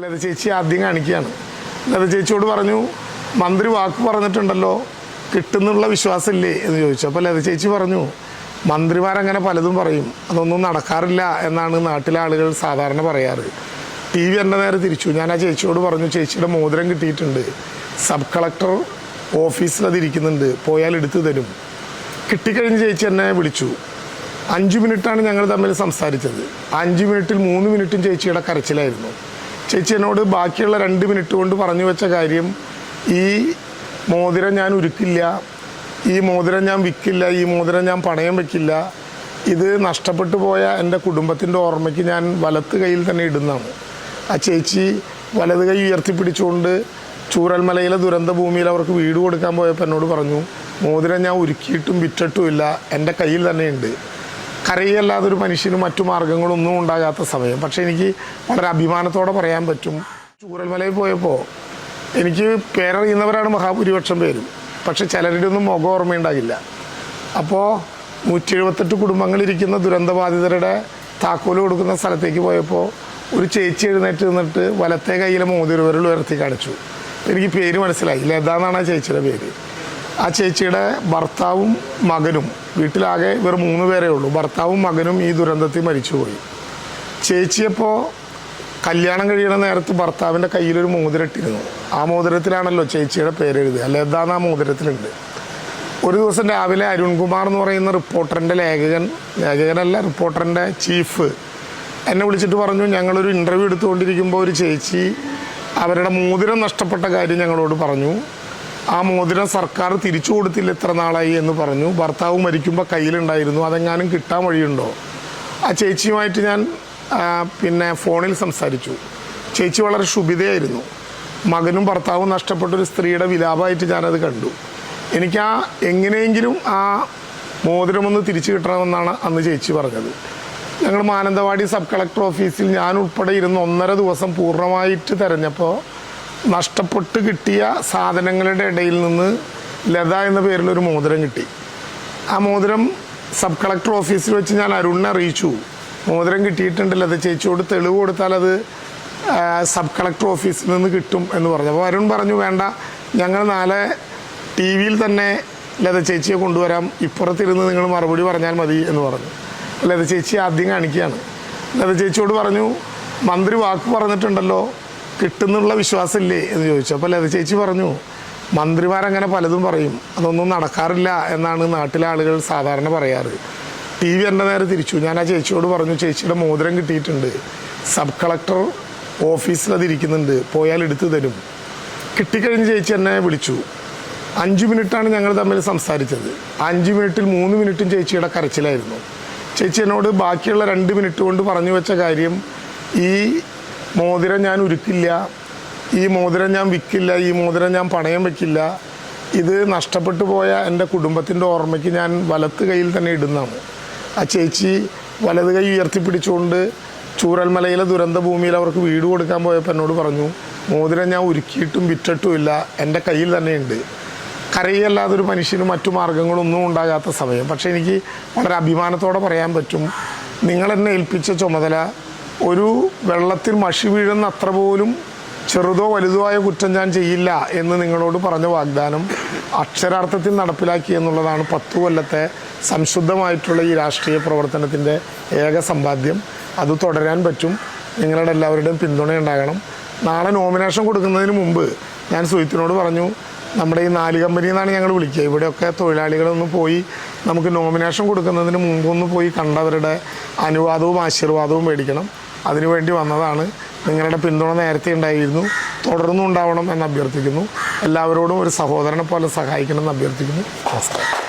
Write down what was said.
ലത ചേച്ചി ആദ്യം കാണിക്കുകയാണ്. ലത ചേച്ചിയോട് പറഞ്ഞു, മന്ത്രി വാക്ക് പറഞ്ഞിട്ടുണ്ടല്ലോ, കിട്ടുന്നുള്ള വിശ്വാസമില്ലേ എന്ന് ചോദിച്ചു. അപ്പോൾ ലത ചേച്ചി പറഞ്ഞു, മന്ത്രിമാരങ്ങനെ പലതും പറയും, അതൊന്നും നടക്കാറില്ല എന്നാണ് നാട്ടിലെ ആളുകൾ സാധാരണ പറയാറ്. TV എൻ്റെ നേരെ തിരിച്ചു. ഞാൻ ആ ചേച്ചിയോട് പറഞ്ഞു, ചേച്ചിയുടെ മോതിരം കിട്ടിയിട്ടുണ്ട്, സബ് കളക്ടർ ഓഫീസിൽ അതിരിക്കുന്നുണ്ട്, പോയാൽ എടുത്തു തരും. കിട്ടിക്കഴിഞ്ഞ് ചേച്ചി എന്നെ വിളിച്ചു. 5 മിനിറ്റാണ് ഞങ്ങൾ തമ്മിൽ സംസാരിച്ചത്. 5 മിനിറ്റിൽ 3 മിനിറ്റും ചേച്ചിയുടെ കരച്ചിലായിരുന്നു. ചേച്ചി എന്നോട് ബാക്കിയുള്ള 2 മിനിറ്റ് കൊണ്ട് പറഞ്ഞു വെച്ച കാര്യം, ഈ മോതിരം ഞാൻ ഉരുക്കില്ല, ഈ മോതിരം ഞാൻ വിൽക്കില്ല, ഈ മോതിരം ഞാൻ പണയം വയ്ക്കില്ല, ഇത് നഷ്ടപ്പെട്ടു പോയ എൻ്റെ കുടുംബത്തിൻ്റെ ഓർമ്മയ്ക്ക് ഞാൻ വലത്ത് കൈയിൽ തന്നെ ഇടുന്നതാണ്. ആ ചേച്ചി വലത് കൈ ഉയർത്തിപ്പിടിച്ചുകൊണ്ട് ചൂരൽമലയിലെ ദുരന്ത ഭൂമിയിൽ അവർക്ക് വീട് കൊടുക്കാൻ പോയപ്പോൾ എന്നോട് പറഞ്ഞു, മോതിരം ഞാൻ ഉരുക്കിയിട്ടും വിറ്റിട്ടുമില്ല, എൻ്റെ കയ്യിൽ തന്നെയുണ്ട്. കരയല്ലാതൊരു മനുഷ്യന് മറ്റു മാർഗങ്ങളൊന്നും ഉണ്ടാകാത്ത സമയം. പക്ഷേ എനിക്ക് വളരെ അഭിമാനത്തോടെ പറയാൻ പറ്റും, ചൂരൽമലയിൽ പോയപ്പോൾ എനിക്ക് പേരറിയുന്നവരാണ് മഹാഭൂരിപക്ഷം പേരും, പക്ഷെ ചിലരുടെ ഒന്നും മുഖം ഓർമ്മയുണ്ടാകില്ല. അപ്പോൾ 178 കുടുംബങ്ങളിരിക്കുന്ന ദുരന്തബാധിതരുടെ താക്കോല് കൊടുക്കുന്ന സ്ഥലത്തേക്ക് പോയപ്പോൾ ഒരു ചേച്ചി എഴുന്നേറ്റ് നിന്നിട്ട് വലത്തെ കയ്യിലെ മോതിരവിരൽ ഉയർത്തി കാണിച്ചു. എനിക്ക് പേര് മനസ്സിലായി, ലത എന്നാണ് ആ ചേച്ചിയുടെ പേര്. ആ ചേച്ചിയുടെ ഭർത്താവും മകനും, വീട്ടിലാകെ വെറും 3 പേരേ ഉള്ളൂ, ഭർത്താവും മകനും ഈ ദുരന്തത്തിൽ മരിച്ചുപോയി. ചേച്ചിയപ്പോൾ കല്യാണം കഴിയണ നേരത്ത് ഭർത്താവിൻ്റെ കയ്യിലൊരു മോതിരം ഇട്ടിരുന്നു. ആ മോതിരത്തിലാണല്ലോ ചേച്ചിയുടെ പേരെഴുതുക, ലത എന്ന ആ മോതിരത്തിലുണ്ട്. ഒരു ദിവസം രാവിലെ അരുൺകുമാർ എന്ന് പറയുന്ന റിപ്പോർട്ടറിൻ്റെ റിപ്പോർട്ടറിൻ്റെ ചീഫ് എന്നെ വിളിച്ചിട്ട് പറഞ്ഞു, ഞങ്ങളൊരു ഇൻ്റർവ്യൂ എടുത്തുകൊണ്ടിരിക്കുമ്പോൾ ഒരു ചേച്ചി അവരുടെ മോതിരം നഷ്ടപ്പെട്ട കാര്യം ഞങ്ങളോട് പറഞ്ഞു. ആ മോതിരം സർക്കാർ തിരിച്ചു കൊടുത്തില്ല ഇത്ര നാളായി എന്ന് പറഞ്ഞു. ഭർത്താവ് മരിക്കുമ്പോൾ കയ്യിലുണ്ടായിരുന്നു, അതെങ്ങാനും കിട്ടാൻ വഴിയുണ്ടോ? ആ ചേച്ചിയുമായിട്ട് ഞാൻ ഫോണിൽ സംസാരിച്ചു. ചേച്ചി വളരെ ക്ഷുഭിതയായിരുന്നു. മകനും ഭർത്താവും നഷ്ടപ്പെട്ടൊരു സ്ത്രീയുടെ വിലാപമായിട്ട് ഞാനത് കണ്ടു. എനിക്ക് എങ്ങനെയെങ്കിലും ആ മോതിരമൊന്ന് തിരിച്ചു കിട്ടണമെന്നാണ് അന്ന് ചേച്ചി പറഞ്ഞത്. ഞങ്ങൾ മാനന്തവാടി സബ് കളക്ടർ ഓഫീസിൽ ഞാൻ ഉൾപ്പെടെ ഇരുന്ന് 1.5 ദിവസം പൂർണ്ണമായിട്ട് തിരഞ്ഞപ്പോൾ നഷ്ടപ്പെട്ട് കിട്ടിയ സാധനങ്ങളുടെ ഇടയിൽ നിന്ന് ലത എന്ന പേരിലൊരു മോതിരം കിട്ടി. ആ മോതിരം സബ് കളക്ടർ ഓഫീസിൽ വെച്ച് ഞാൻ അരുണിനെ അറിയിച്ചു, മോതിരം കിട്ടിയിട്ടുണ്ട്, ലത ചേച്ചിയോട് തെളിവ് കൊടുത്താൽ അത് സബ് കളക്ടർ ഓഫീസിൽ നിന്ന് കിട്ടും എന്ന് പറഞ്ഞു. അപ്പോൾ അരുൺ പറഞ്ഞു, വേണ്ട, ഞങ്ങൾ നാളെ TV-യിൽ തന്നെ ലത ചേച്ചിയെ കൊണ്ടുവരാം, ഇപ്പുറത്തിരുന്ന് നിങ്ങൾ മറുപടി പറഞ്ഞാൽ മതി എന്ന് പറഞ്ഞു. ലത ചേച്ചി ആദ്യം കാണിക്കുകയാണ്. ലത ചേച്ചിയോട് പറഞ്ഞു, മന്ത്രി വാക്ക് പറഞ്ഞിട്ടുണ്ടല്ലോ, കിട്ടുന്നുള്ള വിശ്വാസമില്ലേ എന്ന് ചോദിച്ചു. അപ്പോൾ ലത ചേച്ചി പറഞ്ഞു, മന്ത്രിമാരങ്ങനെ പലതും പറയും, അതൊന്നും നടക്കാറില്ല എന്നാണ് നാട്ടിലെ ആളുകൾ സാധാരണ പറയാറ്. TV എൻ്റെ നേരെ തിരിച്ചു. ഞാൻ ആ ചേച്ചിയോട് പറഞ്ഞു, ചേച്ചിയുടെ മോതിരം കിട്ടിയിട്ടുണ്ട്, സബ് കളക്ടർ ഓഫീസിൽ അതിരിക്കുന്നുണ്ട്, പോയാൽ എടുത്തു തരും. കിട്ടിക്കഴിഞ്ഞ് ചേച്ചി എന്നെ വിളിച്ചു. 5 മിനിറ്റാണ് ഞങ്ങൾ തമ്മിൽ സംസാരിച്ചത്. 5 മിനിറ്റിൽ 3 മിനിറ്റും ചേച്ചിയുടെ കരച്ചിലായിരുന്നു. ചേച്ചി എന്നോട് ബാക്കിയുള്ള 2 മിനിറ്റ് കൊണ്ട് പറഞ്ഞു വെച്ച കാര്യം, ഈ മോതിരം ഞാൻ ഉരുക്കില്ല, ഈ മോതിരം ഞാൻ വിൽക്കില്ല, ഈ മോതിരം ഞാൻ പണയം വയ്ക്കില്ല, ഇത് നഷ്ടപ്പെട്ടു പോയ എൻ്റെ കുടുംബത്തിൻ്റെ ഓർമ്മയ്ക്ക് ഞാൻ വലത്ത് കൈയിൽ തന്നെ ഇടുന്നതാണ്. ആ ചേച്ചി വലത് കൈ ഉയർത്തിപ്പിടിച്ചുകൊണ്ട് ചൂരൽമലയിലെ ദുരന്ത ഭൂമിയിൽ അവർക്ക് വീട് കൊടുക്കാൻ പോയപ്പോൾ എന്നോട് പറഞ്ഞു, മോതിരം ഞാൻ ഉരുക്കിയിട്ടും വിറ്റിട്ടുമില്ല, എൻ്റെ കയ്യിൽ തന്നെയുണ്ട്. കരയല്ലാതൊരു മനുഷ്യന് മറ്റു മാർഗങ്ങളൊന്നും ഉണ്ടാകാത്ത സമയം. പക്ഷേ എനിക്ക് വളരെ അഭിമാനത്തോടെ പറയാൻ പറ്റും, നിങ്ങളെന്നെ ഏൽപ്പിച്ച ചുമതല ഒരു വെള്ളത്തിൽ മഷി വീഴുന്ന അത്ര പോലും ചെറുതോ വലുതോ ആയ കുറ്റം ഞാൻ ചെയ്യില്ല എന്ന് നിങ്ങളോട് പറഞ്ഞ വാഗ്ദാനം അക്ഷരാർത്ഥത്തിൽ നടപ്പിലാക്കി എന്നുള്ളതാണ് 10 കൊല്ലത്തെ സംശുദ്ധമായിട്ടുള്ള ഈ രാഷ്ട്രീയ പ്രവർത്തനത്തിൻ്റെ ഏക സമ്പാദ്യം. അത് തുടരാൻ പറ്റും. നിങ്ങളുടെ എല്ലാവരുടെയും പിന്തുണ ഉണ്ടാകണം. നാളെ നോമിനേഷൻ കൊടുക്കുന്നതിന് മുമ്പ് ഞാൻ സുഹിത്തിനോട് പറഞ്ഞു, നമ്മുടെ ഈ 4 കമ്പനി എന്നാണ് ഞങ്ങൾ വിളിക്കുക, ഇവിടെയൊക്കെ തൊഴിലാളികളൊന്ന് പോയി നമുക്ക് നോമിനേഷൻ കൊടുക്കുന്നതിന് മുമ്പൊന്ന് പോയി കണ്ടവരുടെ അനുവാദവും ആശീർവാദവും മേടിക്കണം. അതിനുവേണ്ടി വന്നതാണ്. നിങ്ങളുടെ പിന്തുണ നേരത്തെ ഉണ്ടായിരുന്നു, തുടർന്നും ഉണ്ടാവണം എന്ന് അഭ്യർത്ഥിക്കുന്നു. എല്ലാവരോടും ഒരു സഹോദരനെ പോലെ സഹായിക്കണം എന്ന് അഭ്യർത്ഥിക്കുന്നു. നമസ്കാരം.